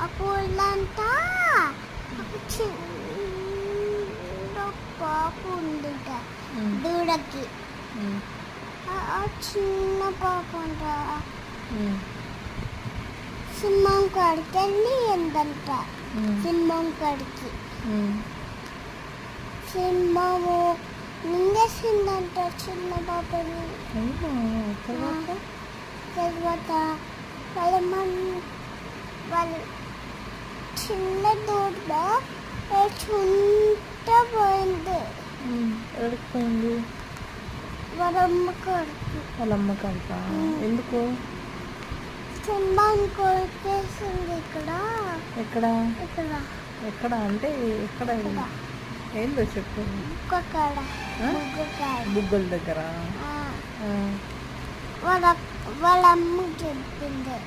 ఆ కోళ్ళంట ఒక చిన్న పాప ఉందిట దూడకి. ఆ చిన్న పాప అంట సింహం కాడికి వెళ్ళి ఏంటంట. సింహం కాడికి సింహము మింగేసిందంట చిన్న పాపని. తర్వాత వాళ్ళ చిన్న దూడ చుంట పోయింది. ఎడిపోయింది? వాళ్ళ అమ్మ కాడికి. వాళ్ళ అమ్మ కంట. ఎందుకు? సింహాన్ని కొరికేసింది. ఇక్కడ ఎక్కడ ఇక్కడ ఎక్కడ అంటే ఎక్కడ? ఏందో చెప్పు. బుగ్గల దగ్గర. వాళ్ళ అమ్మ చెప్పింది.